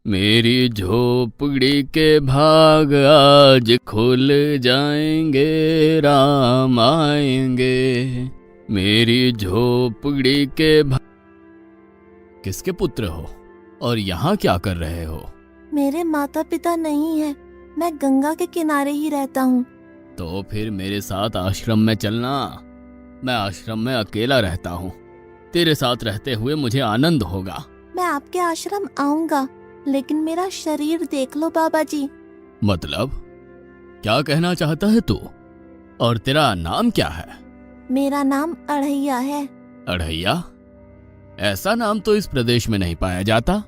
मेरी झोपड़ी के भाग आज खुल जाएंगे, राम आएंगे। मेरी झोपड़ी के भाग। किसके पुत्र हो और यहाँ क्या कर रहे हो? मेरे माता पिता नहीं है, मैं गंगा के किनारे ही रहता हूँ। तो फिर मेरे साथ आश्रम में चलना। मैं आश्रम में अकेला रहता हूँ। तेरे साथ रहते हुए मुझे आनंद होगा। मैं आपके आश्रम आऊंगा, लेकिन मेरा शरीर देख लो बाबा जी। मतलब क्या कहना चाहता है तू? और तेरा नाम क्या है? मेरा नाम अढ़ैया है। अढ़ैया? ऐसा नाम तो इस प्रदेश में नहीं पाया जाता।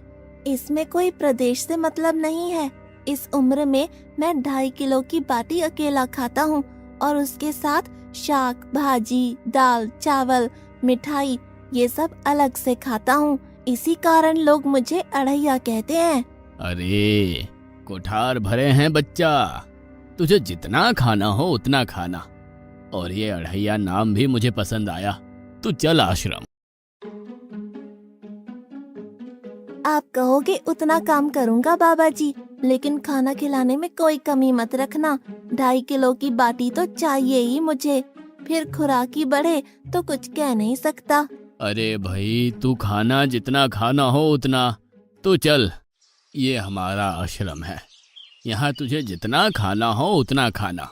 इसमें कोई प्रदेश से मतलब नहीं है। इस उम्र में मैं 2.5 किलो की बाटी अकेला खाता हूँ और उसके साथ शाक, भाजी, दाल, चावल, मिठाई ये सब अलग से खाता हूँ। इसी कारण लोग मुझे अढ़ैया कहते हैं। अरे कोठार भरे हैं बच्चा, तुझे जितना खाना हो उतना खाना। और ये अढ़ैया नाम भी मुझे पसंद आया। तू चल आश्रम। आप कहोगे उतना काम करूँगा बाबा जी, लेकिन खाना खिलाने में कोई कमी मत रखना। 2.5 किलो की बाटी तो चाहिए ही मुझे, फिर खुराकी बढ़े तो कुछ कह नहीं सकता। अरे भाई तू खाना जितना खाना हो उतना। तू चल, ये हमारा आश्रम है। यहाँ तुझे जितना खाना हो उतना खाना।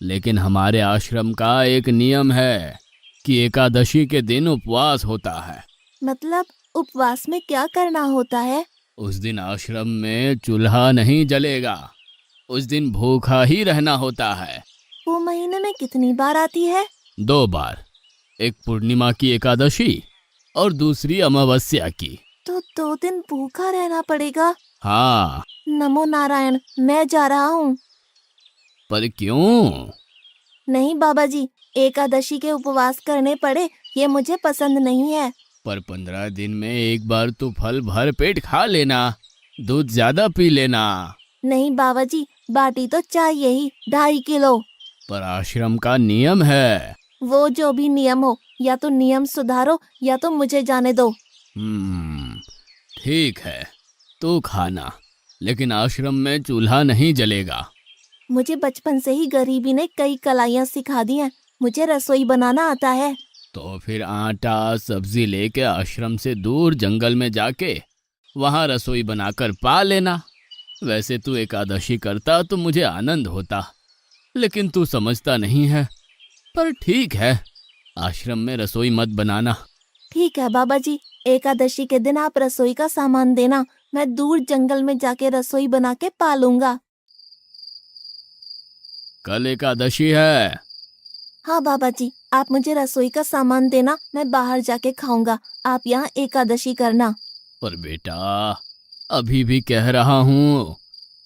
लेकिन हमारे आश्रम का एक नियम है कि एकादशी के दिन उपवास होता है। मतलब उपवास में क्या करना होता है? उस दिन आश्रम में चूल्हा नहीं जलेगा। उस दिन भूखा ही रहना होता है। वो महीने में कितनी बार आती है? 2 बार, एक पूर्णिमा की एकादशी और दूसरी अमावस्या की। तो 2 दिन भूखा रहना पड़ेगा। हाँ। नमो नारायण, मैं जा रहा हूँ। पर क्यों? नहीं बाबा जी, एकादशी के उपवास करने पड़े ये मुझे पसंद नहीं है। पर 15 दिन में एक बार तो फल भर पेट खा लेना, दूध ज्यादा पी लेना। नहीं बाबा जी, बाटी तो चाहिए ही 2.5 किलो। पर आश्रम का नियम है। वो जो भी नियम हो, या तो नियम सुधारो या तो मुझे जाने दो। हम्म, ठीक है, तू खाना, लेकिन आश्रम में चूल्हा नहीं जलेगा। मुझे बचपन से ही गरीबी ने कई कलाइयाँ सिखा दी हैं। मुझे रसोई बनाना आता है। तो फिर आटा सब्जी लेके आश्रम से दूर जंगल में जाके वहां रसोई बनाकर पा लेना। वैसे तू एकादशी करता तो मुझे आनंद होता, लेकिन तू समझता नहीं है। पर ठीक है, आश्रम में रसोई मत बनाना। ठीक है बाबा जी, एकादशी के दिन आप रसोई का सामान देना, मैं दूर जंगल में जाके रसोई बना के पालूंगा। कल एकादशी है। हाँ बाबा जी, आप मुझे रसोई का सामान देना, मैं बाहर जाके खाऊंगा। आप यहाँ एकादशी करना। पर बेटा, अभी भी कह रहा हूँ,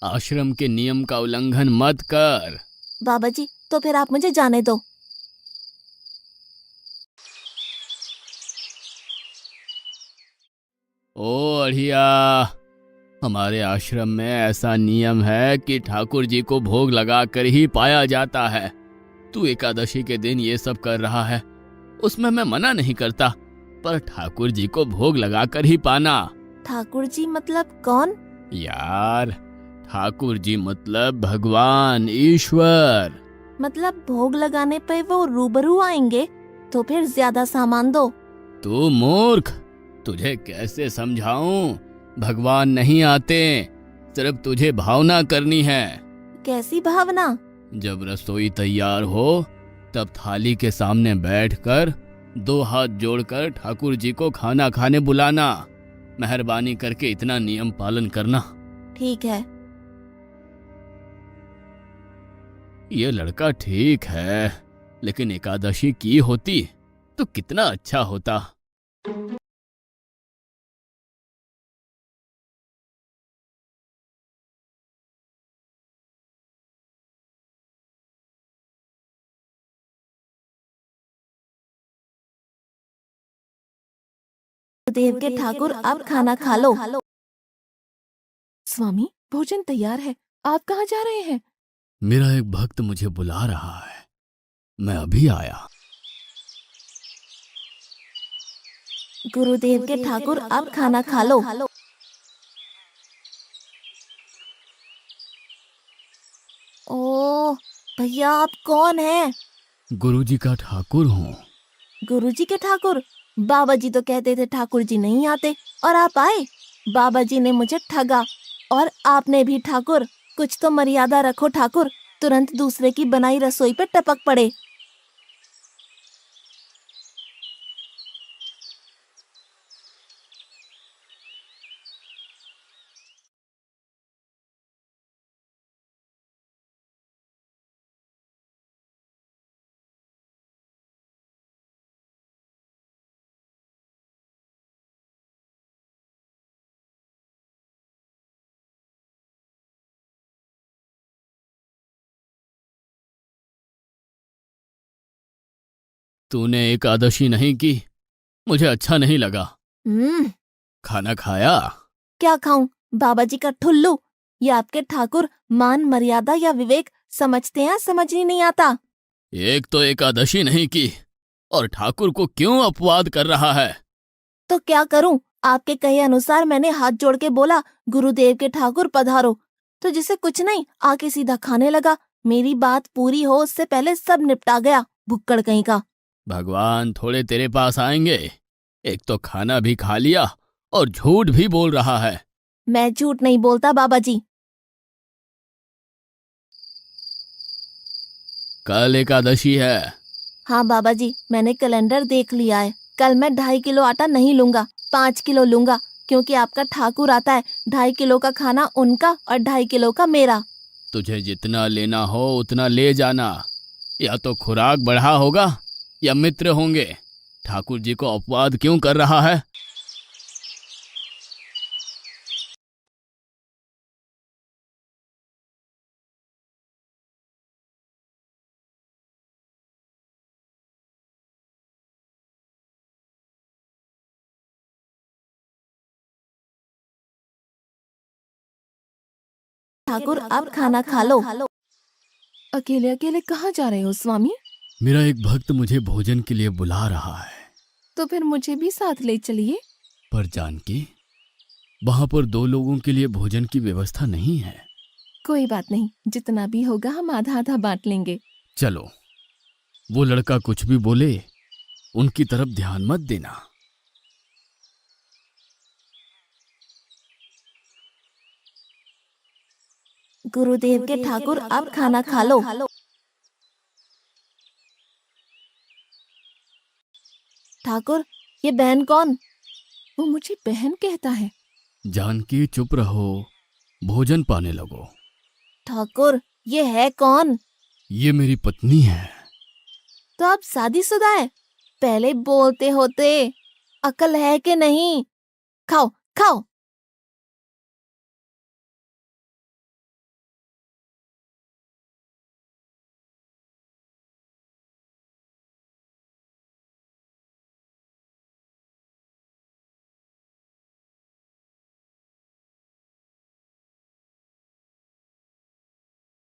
आश्रम के नियम का उल्लंघन मत कर। बाबा जी, तो फिर आप मुझे जाने दो। ओ अढ़िया, हमारे आश्रम में ऐसा नियम है कि ठाकुर जी को भोग लगाकर ही पाया जाता है। तू एकादशी के दिन ये सब कर रहा है, उसमें मैं मना नहीं करता, पर ठाकुर जी को भोग लगाकर ही पाना। ठाकुर जी मतलब कौन? यार, ठाकुर जी मतलब भगवान ईश्वर। मतलब भोग लगाने पे वो रूबरू आएंगे? तो फिर ज्यादा सामान दो। तू मूर्ख, तुझे कैसे समझाऊं? भगवान नहीं आते, सिर्फ तुझे भावना करनी है। कैसी भावना? जब रसोई तैयार हो तब थाली के सामने बैठकर 2 हाथ जोड़कर ठाकुर जी को खाना खाने बुलाना। मेहरबानी करके इतना नियम पालन करना। ठीक है। ये लड़का ठीक है, लेकिन एकादशी की होती तो कितना अच्छा होता। देव के ठाकुर, आप खाना खा लो। स्वामी, भोजन तैयार है, आप कहाँ जा रहे हैं? मेरा एक भक्त मुझे बुला रहा है, मैं अभी आया। गुरुदेव के ठाकुर, आप खाना खा लो। ओह भैया, आप कौन हैं? गुरुजी का ठाकुर हूँ। गुरुजी के ठाकुर? बाबा जी तो कहते थे ठाकुर जी नहीं आते, और आप आए। बाबा जी ने मुझे ठगा, और आपने भी ठाकुर। कुछ तो मर्यादा रखो ठाकुर, तुरंत दूसरे की बनाई रसोई पे टपक पड़े। तूने एकादशी नहीं की, मुझे अच्छा नहीं लगा। हम्म। खाना खाया? क्या खाऊं? बाबा जी का ठुल्लू। ये आपके ठाकुर मान मर्यादा या विवेक समझते हैं, समझ ही नहीं आता। एक तो एकादशी नहीं की और ठाकुर को क्यों अपवाद कर रहा है? तो क्या करूं? आपके कहे अनुसार मैंने हाथ जोड़ के बोला, गुरुदेव के ठाकुर पधारो। तो जिसे कुछ नहीं, आके सीधा खाने लगा। मेरी बात पूरी हो उससे पहले सब निपटा गया, भुक्कड़ कहीं का। भगवान थोड़े तेरे पास आएंगे। एक तो खाना भी खा लिया और झूठ भी बोल रहा है। मैं झूठ नहीं बोलता बाबा जी। कल एकादशी है। हाँ बाबा जी, मैंने कैलेंडर देख लिया है। कल मैं 2.5 किलो आटा नहीं लूंगा, 5 किलो लूंगा। क्योंकि आपका ठाकुर आता है, 2.5 किलो का खाना उनका और 2.5 किलो का मेरा। तुझे जितना लेना हो उतना ले जाना। या तो खुराक बढ़ा होगा या मित्र होंगे। ठाकुर जी को अपवाद क्यों कर रहा है? ठाकुर आप खाना खा लो। अकेले अकेले कहाँ जा रहे हो स्वामी? मेरा एक भक्त मुझे भोजन के लिए बुला रहा है। तो फिर मुझे भी साथ ले चलिए। पर जानकी, वहां पर 2 लोगों के लिए भोजन की व्यवस्था नहीं है। कोई बात नहीं, जितना भी होगा हम आधा आधा बांट लेंगे। चलो, वो लड़का कुछ भी बोले उनकी तरफ ध्यान मत देना। गुरुदेव के ठाकुर आप खाना खा लो। ठाकुर, ये बहन कौन? वो मुझे बहन कहता है। जानकी चुप रहो, भोजन पाने लगो। ठाकुर, ये है कौन? ये मेरी पत्नी है। तो आप शादीशुदा है? पहले बोलते होते। अकल है कि नहीं? खाओ खाओ।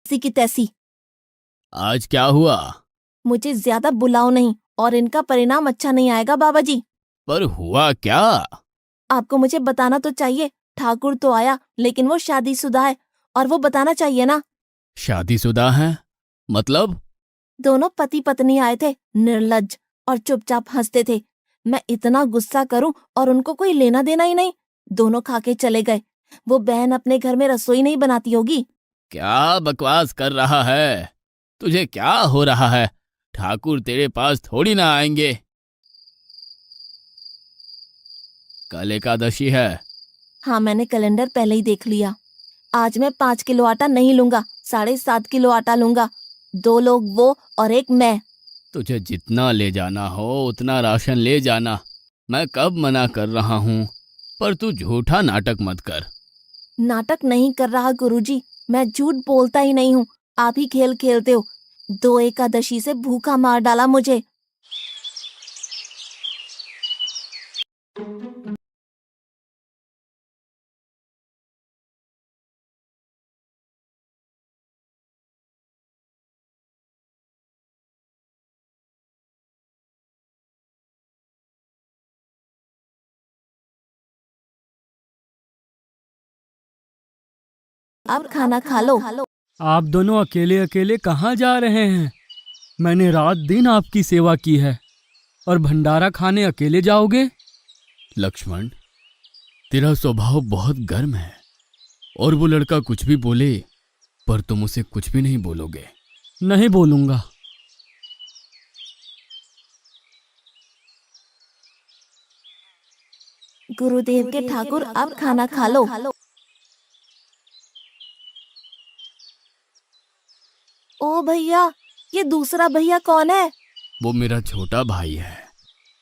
ऐसी की तैसी। आज क्या हुआ? मुझे ज्यादा बुलाओ नहीं, और इनका परिणाम अच्छा नहीं आएगा बाबा जी। पर हुआ क्या? आपको मुझे बताना तो चाहिए। ठाकुर तो आया, लेकिन वो शादीशुदा है, और वो बताना चाहिए ना। शादीशुदा है? मतलब? दोनों पति पत्नी आए थे, निर्लज्ज, और चुपचाप हंसते थे। मैं इतना गुस्सा करूं और उनको कोई लेना देना ही नहीं। दोनों खा के चले गए। वो बहन अपने घर में रसोई नहीं बनाती होगी। क्या बकवास कर रहा है? तुझे क्या हो रहा है? ठाकुर तेरे पास थोड़ी ना आएंगे। कल एकादशी है। हाँ, मैंने कैलेंडर पहले ही देख लिया। आज मैं 5 किलो आटा नहीं लूंगा, 7.5 किलो आटा लूंगा। 2 लोग वो और एक मैं। तुझे जितना ले जाना हो उतना राशन ले जाना। मैं कब मना कर रहा हूँ, पर तू झूठा नाटक मत कर। नाटक नहीं कर रहा गुरुजी, मैं झूठ बोलता ही नहीं हूँ। आप ही खेल खेलते हो। 2 एकादशी से भूखा मार डाला मुझे। आप खाना खा लो। आप दोनों अकेले अकेले कहाँ जा रहे हैं? मैंने रात दिन आपकी सेवा की है और भंडारा खाने अकेले जाओगे? लक्ष्मण, तेरा स्वभाव बहुत गर्म है और वो लड़का कुछ भी बोले पर तुम उसे कुछ भी नहीं बोलोगे। नहीं बोलूंगा। गुरुदेव के ठाकुर, अब खाना खा लो। ओ भैया, ये दूसरा भैया कौन है? वो मेरा छोटा भाई है।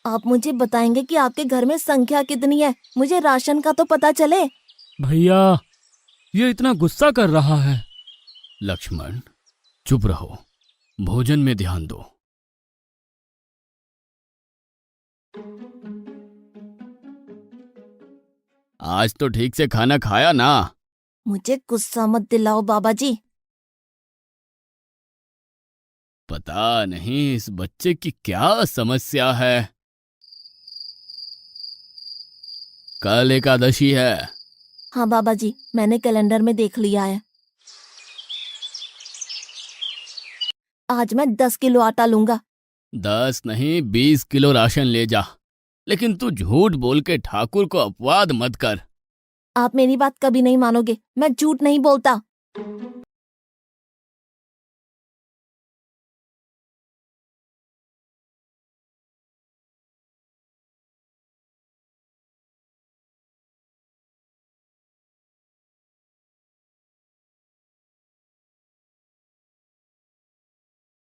आप मुझे बताएंगे कि आपके घर में संख्या कितनी है? मुझे राशन का तो पता चले। भैया, ये इतना गुस्सा कर रहा है। लक्ष्मण, चुप रहो, भोजन में ध्यान दो। आज तो ठीक से खाना खाया ना? मुझे गुस्सा मत दिलाओ बाबा जी। पता नहीं इस बच्चे की क्या समस्या है। कल एकादशी है। हाँ बाबा जी, मैंने कैलेंडर में देख लिया है। आज मैं 10 किलो आटा लूंगा। 10 नहीं 20 किलो राशन ले जा, लेकिन तू झूठ बोल के ठाकुर को अपवाद मत कर। आप मेरी बात कभी नहीं मानोगे, मैं झूठ नहीं बोलता।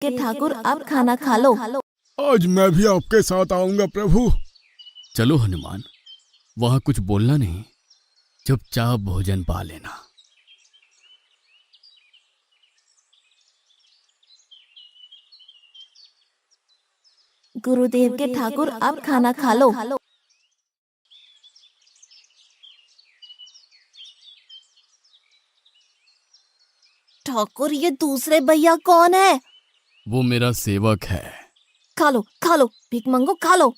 के ठाकुर, अब खाना खा लो। आज मैं भी आपके साथ आऊंगा प्रभु। चलो हनुमान, वहां कुछ बोलना नहीं, चुपचाप भोजन पा लेना। गुरुदेव के ठाकुर, अब खाना खा लो। ठाकुर, ये दूसरे भैया कौन है? वो मेरा सेवक है। खा लो, भीख मंगो, खा लो।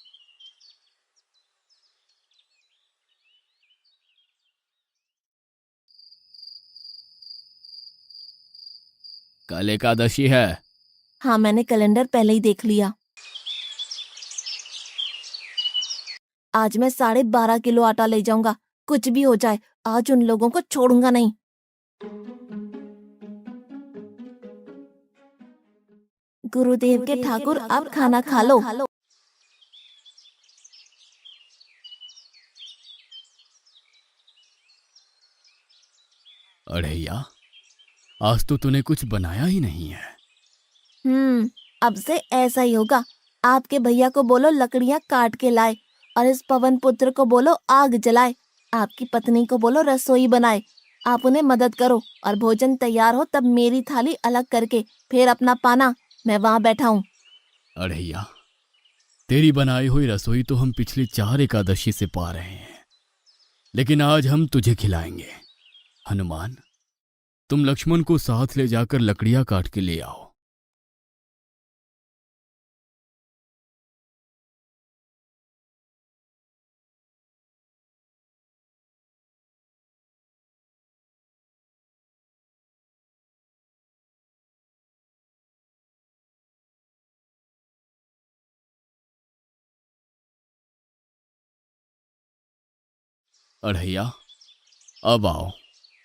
कल एकादशी है। हाँ, मैंने कैलेंडर पहले ही देख लिया। आज मैं 12.5 किलो आटा ले जाऊंगा। कुछ भी हो जाए, आज उन लोगों को छोड़ूंगा नहीं। गुरुदेव के ठाकुर, अब खाना खा लो। अढ़ैया, आज तो तूने कुछ बनाया ही नहीं है। अब से ऐसा ही होगा। आपके भैया को बोलो लकड़ियां काट के लाए और इस पवन पुत्र को बोलो आग जलाए। आपकी पत्नी को बोलो रसोई बनाए। आप उन्हें मदद करो और भोजन तैयार हो तब मेरी थाली अलग करके फिर अपना पाना, मैं वहां बैठा हूँ। अढ़ैया, तेरी बनाई हुई रसोई तो हम पिछली 4 एकादशी से पा रहे हैं, लेकिन आज हम तुझे खिलाएंगे। हनुमान, तुम लक्ष्मण को साथ ले जाकर लकड़ियां काट के ले आओ। अढ़ैया, अब आओ।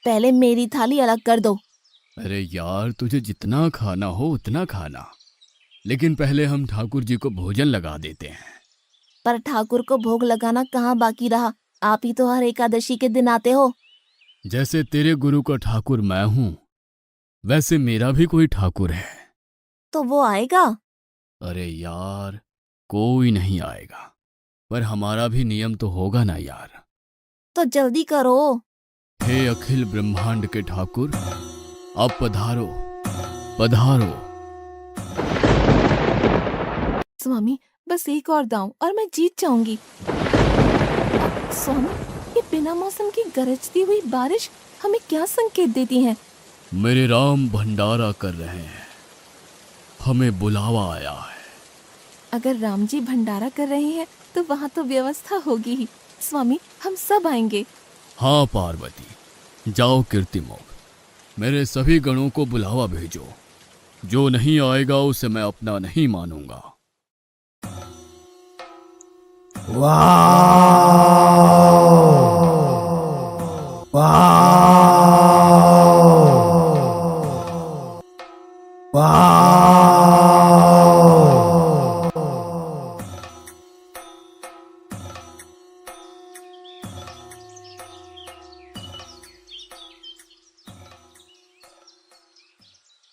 पहले मेरी थाली अलग कर दो। अरे यार, तुझे जितना खाना हो उतना खाना, लेकिन पहले हम ठाकुर जी को भोजन लगा देते हैं। पर ठाकुर को भोग लगाना कहाँ बाकी रहा? आप ही तो हर एकादशी के दिन आते हो। जैसे तेरे गुरु का ठाकुर मैं हूं, वैसे मेरा भी कोई ठाकुर है। तो वो आएगा? अरे यार, कोई नहीं आएगा, पर हमारा भी नियम तो होगा ना यार। तो जल्दी करो। हे अखिल ब्रह्मांड के ठाकुर, अब पधारो पधारो। स्वामी, बस एक और दांव और मैं जीत जाऊंगी। स्वामी, ये बिना मौसम की गरजती हुई बारिश हमें क्या संकेत देती है? मेरे राम भंडारा कर रहे हैं, हमें बुलावा आया है। अगर राम जी भंडारा कर रहे हैं तो वहाँ तो व्यवस्था होगी ही। स्वामी, हम सब आएंगे। हाँ पार्वती, जाओ कीर्तिमोग, मेरे सभी गणों को बुलावा भेजो। जो नहीं आएगा उसे मैं अपना नहीं मानूंगा।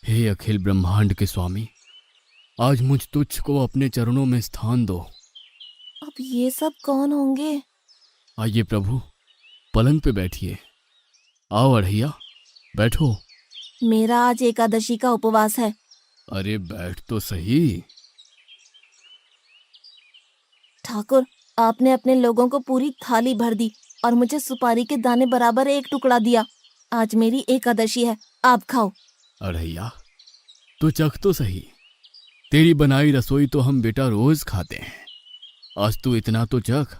हे अखिल ब्रह्मांड के स्वामी, आज मुझ तुच्छ को अपने चरणों में स्थान दो। अब ये सब कौन होंगे? आइए प्रभु, पलंग पे बैठिए। आओ अढ़ैया, बैठो। मेरा आज एकादशी का उपवास है। अरे बैठ तो सही। ठाकुर, आपने अपने लोगों को पूरी थाली भर दी और मुझे सुपारी के दाने बराबर एक टुकड़ा दिया। आज मेरी एकादशी है, आप खाओ। अढ़ैया, तो चख तो सही। तेरी बनाई रसोई तो हम बेटा रोज खाते हैं, आज तू इतना तो चख।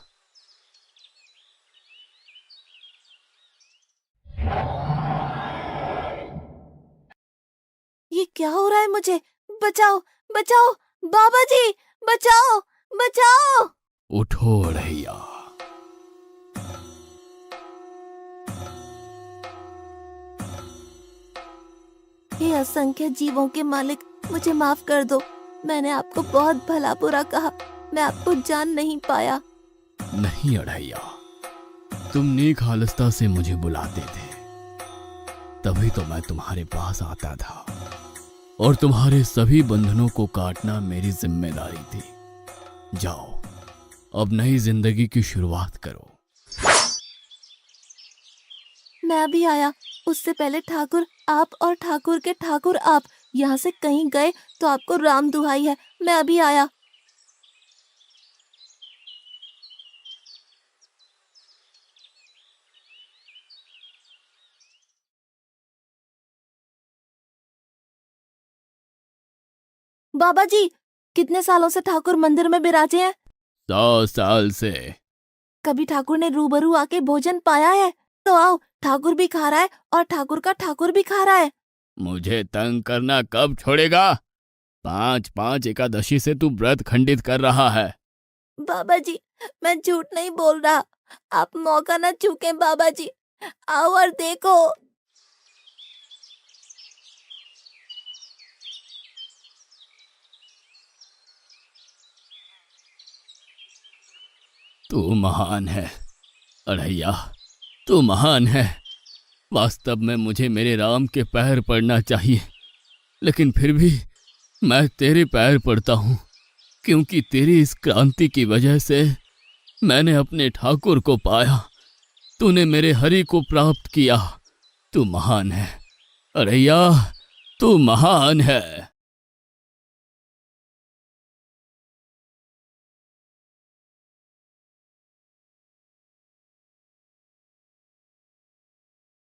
ये क्या हो रहा है मुझे? बचाओ, बचाओ, बाबा जी, बचाओ, बचाओ। उठो अढ़ैया। हे असंख्य जीवों के मालिक, मुझे माफ कर दो। मैंने आपको बहुत भला बुरा कहा, मैं आपको जान नहीं पाया। नहीं अढ़ैया, तुम नेक हालस्ता से मुझे बुलाते थे, तभी तो मैं तुम्हारे पास आता था, और तुम्हारे सभी बंधनों को काटना मेरी जिम्मेदारी थी। जाओ, अब नई जिंदगी की शुरुआत करो। मैं अभी आया। उससे पहले ठाकुर आप और ठाकुर के ठाकुर आप यहाँ से कहीं गए तो आपको राम दुहाई है। मैं अभी आया। बाबा जी, कितने सालों से ठाकुर मंदिर में बिराजे हैं? 100 साल से। कभी ठाकुर ने रूबरू आके भोजन पाया है? तो आओ, ठाकुर भी खा रहा है और ठाकुर का ठाकुर भी खा रहा है। मुझे तंग करना कब छोड़ेगा? 5-5 एकादशी से तू व्रत खंडित कर रहा है। बाबा जी, मैं झूठ नहीं बोल रहा। आप मौका न चूकें बाबा जी। आओ और देखो। तू महान है अढ़ैया, तू महान है। वास्तव में मुझे मेरे राम के पैर पड़ना चाहिए, लेकिन फिर भी मैं तेरे पैर पड़ता हूँ, क्योंकि तेरी इस क्रांति की वजह से मैंने अपने ठाकुर को पाया। तूने मेरे हरि को प्राप्त किया। तू महान है अढ़ैया, तू महान है।